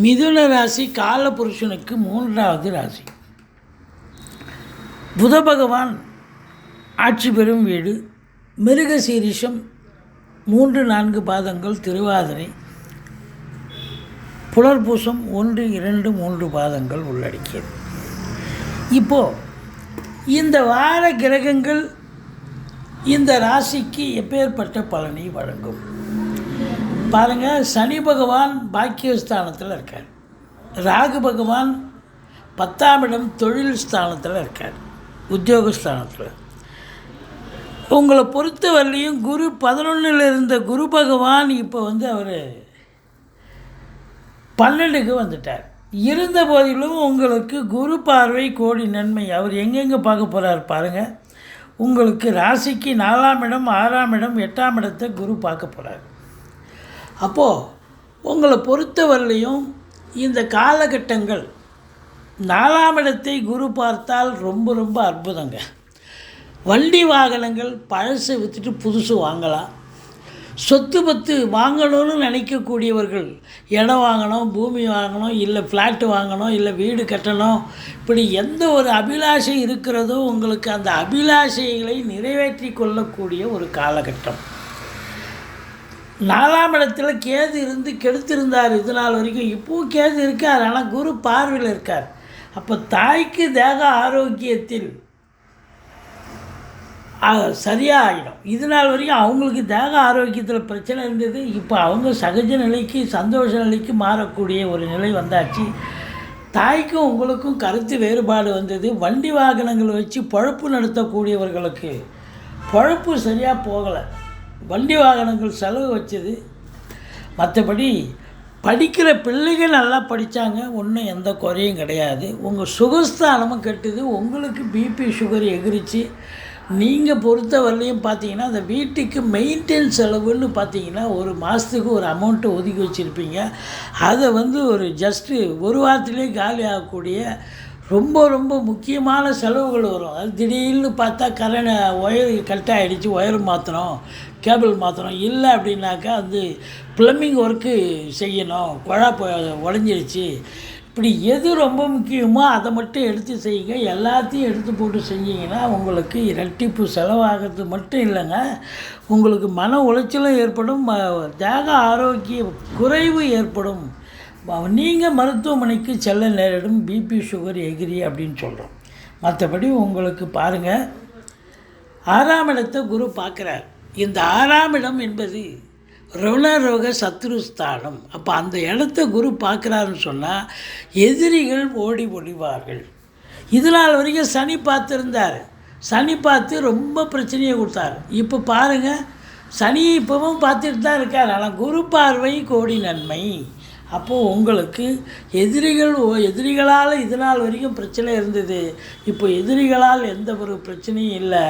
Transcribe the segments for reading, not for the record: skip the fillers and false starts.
மிதுன ராசி காலபுருஷனுக்கு 3வது ராசி. புத பகவான் ஆட்சி பெறும் வீடு. மிருகசீரிஷம் 3-4 பாதங்கள், திருவாதிரை, புலர்பூசம் 1, 2, 3 பாதங்கள் உள்ளடக்கியது. இப்போது இந்த வார கிரகங்கள் இந்த ராசிக்கு எப்பேற்பட்ட பலனை வழங்கும் பாருங்கள். சனி பகவான் பாக்கியஸ்தானத்தில் இருக்கார். ராகு பகவான் 10ஆம் இடம் தொழில் ஸ்தானத்தில் இருக்கார், உத்தியோகஸ்தானத்தில். உங்களை பொறுத்தவரையிலையும் குரு 11ல் இருந்த குரு பகவான் இப்போ அவர் 12க்கு வந்துட்டார். இருந்த போதிலும் உங்களுக்கு குரு பார்வை கோடி நன்மை. அவர் எங்கெங்கே பார்க்க போகிறார் பாருங்கள். உங்களுக்கு ராசிக்கு 4ஆம் இடம், 6ஆம் இடம், 8ஆம் இடத்தை குரு பார்க்க போகிறார். அப்போது உங்களை பொறுத்தவரையிலையும் இந்த காலகட்டங்கள் 4ஆம் இடத்தை குரு பார்த்தால் ரொம்ப ரொம்ப அற்புதங்க. வண்டி வாகனங்கள் பழசை விற்றுட்டு புதுசு வாங்கலாம். சொத்து பத்து வாங்கணும்னு நினைக்கக்கூடியவர்கள், இடம் வாங்கணும், பூமி வாங்கணும், இல்லை ஃப்ளாட்டு வாங்கணும், இல்லை வீடு கட்டணும், இப்படி எந்த ஒரு அபிலாஷை இருக்கிறதோ உங்களுக்கு அந்த அபிலாஷைகளை நிறைவேற்றி கொள்ளக்கூடிய ஒரு காலகட்டம். 4ஆம் இடத்துல கேது இருந்து கெடுத்திருந்தார் இது நாள் வரைக்கும். இப்போவும் கேது இருக்கார், ஆனால் குரு பார்வையில் இருக்கார். அப்போ தாய்க்கு தேக ஆரோக்கியத்தில் சரியாக ஆகிடும். இது நாள் வரைக்கும் அவங்களுக்கு தேக ஆரோக்கியத்தில் பிரச்சனை இருந்தது. இப்போ அவங்க சகஜ நிலைக்கு, சந்தோஷ நிலைக்கு மாறக்கூடிய ஒரு நிலை வந்தாச்சு. தாய்க்கும் உங்களுக்கும் கருத்து வேறுபாடு வந்தது. வண்டி வாகனங்கள் வச்சு பழப்பு நடத்தக்கூடியவர்களுக்கு பழப்பு சரியாக போகலை. வண்டி வாகனங்கள் செலவு வச்சது. மற்றபடி படிக்கிற பிள்ளைகள் நல்லா படித்தாங்க, ஒன்றும் எந்த குறையும் கிடையாது. உங்கள் சுகஸ்தானமும் கெட்டுது. உங்களுக்கு பிபி சுகர் எகிரிச்சு. நீங்கள் பொறுத்த வரலையும் பார்த்தீங்கன்னா அந்த வீட்டுக்கு மெயின்டெனன்ஸ் செலவுன்னு பார்த்தீங்கன்னா ஒரு மாதத்துக்கு ஒரு அமௌண்ட்டு ஒதுக்கி வச்சுருப்பீங்க. அதை ஒரு ஜஸ்ட்டு ஒரு வாரத்திலே காலி ஆகக்கூடிய ரொம்ப ரொம்ப முக்கியமான செலவுகள் வரும். அது திடீர்னு பார்த்தா ஒயர் கட் ஆகிடுச்சு, ஒயர் மாற்றணும், கேபிள் மாற்றணும். இல்லை அப்படின்னாக்கா ப்ளம்பிங் ஒர்க்கு செய்யணும், குழா உடஞ்சிடுச்சு. இப்படி எது ரொம்ப முக்கியமோ அதை மட்டும் எடுத்து செய்யுங்க. எல்லாத்தையும் எடுத்து போட்டு செஞ்சிங்கன்னா உங்களுக்கு இரட்டிப்பு செலவாகிறது மட்டும் இல்லைங்க, உங்களுக்கு மன உளைச்சலும் ஏற்படும், தேக ஆரோக்கிய குறைவு ஏற்படும். நீங்கள் மருத்துவமனைக்கு செல்ல நேரிடும். பிபி சுகர் எகிரி அப்படின்னு சொல்கிறோம். மற்றபடி உங்களுக்கு பாருங்கள், 6ஆம் இடத்தை குரு பார்க்குறார். இந்த 6ஆம் இடம் என்பது ருணரோக சத்ருஸ்தானம். அப்போ அந்த இடத்த குரு பார்க்குறாருன்னு சொன்னால் எதிரிகள் ஓடி ஒழிவார்கள். இது நாள் வரைக்கும் சனி பார்த்துருந்தார். சனி பார்த்து ரொம்ப பிரச்சனையை கொடுத்தார். இப்போ பாருங்கள், சனி இப்போவும் பார்த்துட்டு தான் இருக்கார், ஆனால் குரு பார்வை கோடி நன்மை. அப்போது உங்களுக்கு எதிரிகளால் இது நாள் வரைக்கும் பிரச்சனை இருந்தது. இப்போ எதிரிகளால் எந்த ஒரு பிரச்சனையும் இல்லை.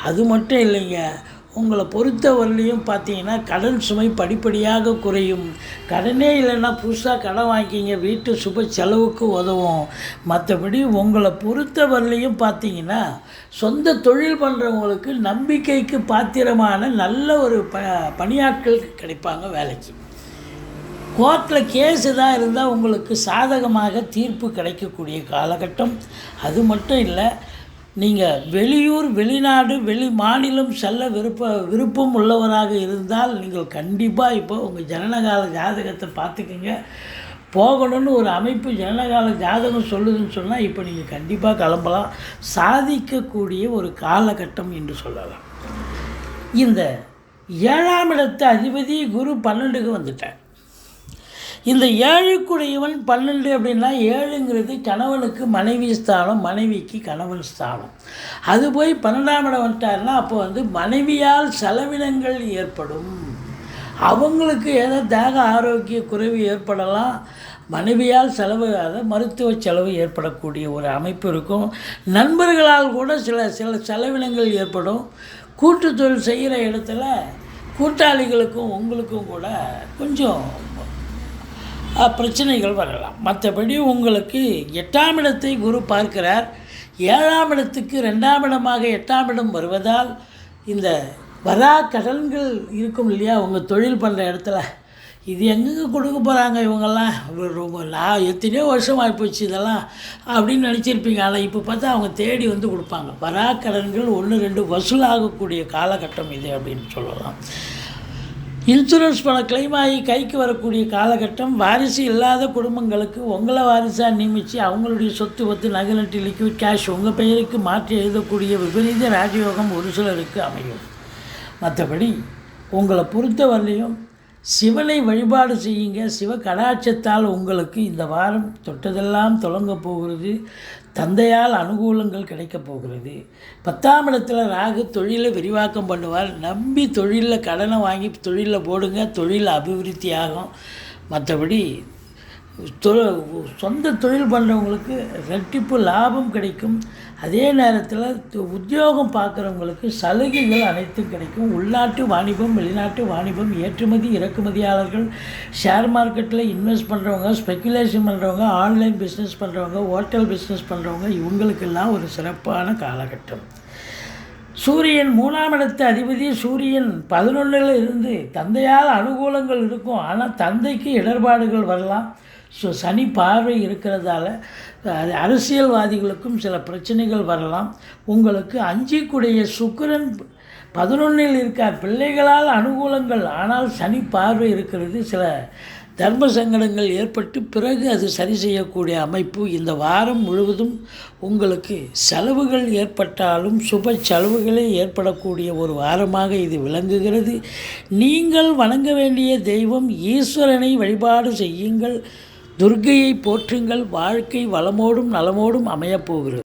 அது மட்டும் இல்லைங்க, உங்களை பொறுத்தவரையிலையும் பார்த்தீங்கன்னா கடன் சுமை படிப்படியாக குறையும். கடனே இல்லைன்னா புதுசாக கடன் வாங்கிக்கிங்க, வீட்டு சுப செலவுக்கு உதவும். மற்றபடி உங்களை பொறுத்தவரையிலையும் பார்த்தீங்கன்னா சொந்த தொழில் பண்ணுறவங்களுக்கு நம்பிக்கைக்கு பாத்திரமான நல்ல ஒரு பணியாட்கள் கிடைப்பாங்க வேலைக்கு. கோர்ட்டில் கேஸு தான் இருந்தால் உங்களுக்கு சாதகமாக தீர்ப்பு கிடைக்கக்கூடிய காலகட்டம். அது மட்டும் இல்லை, நீங்கள் வெளியூர், வெளிநாடு, வெளி மாநிலம் செல்ல விருப்பம் உள்ளவராக இருந்தால் நீங்கள் கண்டிப்பாக இப்போ உங்கள் ஜனனகால ஜாதகத்தை பார்த்துக்குங்க. போகணும்னு ஒரு அமைப்பு ஜனனகால ஜாதகம் சொல்லுதுன்னு சொன்னால் இப்போ நீங்கள் கண்டிப்பாக கிளம்பலாம். சாதிக்கக்கூடிய ஒரு காலகட்டம் என்று சொல்லலாம். இந்த 7ஆம் இடத்து அதிபதி குரு 12க்கு வந்துட்டார். இந்த 7க்குடையவன் 12 அப்படின்னா 7ங்கிறது கணவனுக்கு மனைவி ஸ்தானம், மனைவிக்கு கணவன் ஸ்தானம். அது போய் 12ஆம் இடம் வந்துட்டாருன்னா அப்போ மனைவியால் செலவினங்கள் ஏற்படும். அவங்களுக்கு ஏதோ தேக ஆரோக்கிய குறைவு ஏற்படலாம். மனைவியால் மருத்துவ செலவு ஏற்படக்கூடிய ஒரு அமைப்பு இருக்கும். நண்பர்களால் கூட சில செலவினங்கள் ஏற்படும். கூட்டு தொழில் செய்கிற இடத்துல கூட்டாளிகளுக்கும் உங்களுக்கும் கூட கொஞ்சம் பிரச்சனைகள் வரலாம். மற்றபடி உங்களுக்கு 8ஆம் இடத்தை குரு பார்க்கிறார். 7ஆம் இடத்துக்கு 2ஆம் இடமாக 8ஆம் இடம் வருவதால் இந்த வரா கடன்கள் இருக்கும் இல்லையா, உங்கள் தொழில் பண்ணுற இடத்துல இது எங்கெங்கே கொடுக்க போகிறாங்க இவங்கெல்லாம், ரொம்ப நான் எத்தனையோ வருஷம் ஆகிப்போச்சு இதெல்லாம் அப்படின்னு நினச்சிருப்பீங்க. ஆனால் இப்போ பார்த்தா அவங்க தேடி வந்து கொடுப்பாங்க. வராக்கடன்கள் 1-2 வசூலாகக்கூடிய காலகட்டம் இது அப்படின்னு சொல்லலாம். இன்சூரன்ஸ் பணம் கிளைம் ஆகி கைக்கு வரக்கூடிய காலகட்டம். வாரிசு இல்லாத குடும்பங்களுக்கு உங்களை வாரிசாக நியமித்து அவங்களுடைய சொத்து பத்து நகை நட்டு லிக்விட் கேஷ் உங்கள் பெயருக்கு மாற்றி எழுதக்கூடிய விபரீத ராஜயோகம் ஒரு சிலருக்கு அமையும். மற்றபடி உங்களை பொறுத்தவரையிலையும் சிவனை வழிபாடு செய்யுங்க. சிவ கடாட்சத்தால் உங்களுக்கு இந்த வாரம் தொட்டதெல்லாம் தொடங்க போகிறது. தந்தையால் அனுகூலங்கள் கிடைக்கப் போகிறது. 10ஆம் இடத்துல ராகு தொழிலை விரிவாக்கம் பண்ணுவார். நம்பி தொழிலில் கடனை வாங்கி தொழிலில் போடுங்க, தொழில் அபிவிருத்தி ஆகும். மற்றபடி சொந்த தொழில் பண்ணுறவங்களுக்கு ரெட்டிப்பு லாபம் கிடைக்கும். அதே நேரத்தில் உத்தியோகம் பார்க்குறவங்களுக்கு சலுகைகள் அனைத்தும் கிடைக்கும். உள்நாட்டு வாணிபம், வெளிநாட்டு வாணிபம், ஏற்றுமதி இறக்குமதியாளர்கள், ஷேர் மார்க்கெட்டில் இன்வெஸ்ட் பண்ணுறவங்க, ஸ்பெக்குலேஷன் பண்ணுறவங்க, ஆன்லைன் பிஸ்னஸ் பண்ணுறவங்க, ஹோட்டல் பிஸ்னஸ் பண்ணுறவங்க, இவங்களுக்கெல்லாம் ஒரு சிறப்பான காலகட்டம். சூரியன் 3ஆம் இடத்து அதிபதி. சூரியன் 11ல் இருந்து தந்தையால் அனுகூலங்கள் இருக்கும். ஆனால் தந்தைக்கு இடர்பாடுகள் வரலாம். சனி பார்வை இருக்கிறதால அரசியல்வாதிகளுக்கும் சில பிரச்சனைகள் வரலாம். உங்களுக்கு 5 சுக்கிரன் 11ல் இருக்கார். பிள்ளைகளால் அனுகூலங்கள், ஆனால் சனி பார்வை இருக்கிறது. சில தர்ம சங்கடங்கள் ஏற்பட்டு பிறகு அது சரி செய்யக்கூடிய அமைப்பு. இந்த வாரம் முழுவதும் உங்களுக்கு செலவுகள் ஏற்பட்டாலும் சுப செலவுகளே ஏற்படக்கூடிய ஒரு வாரமாக இது விளங்குகிறது. நீங்கள் வணங்க வேண்டிய தெய்வம் ஈஸ்வரனை வழிபாடு செய்யுங்கள். துர்க்கையை போற்றுங்கள். வாழ்க்கை வளமோடும் நலமோடும் அமையப்போகிறது.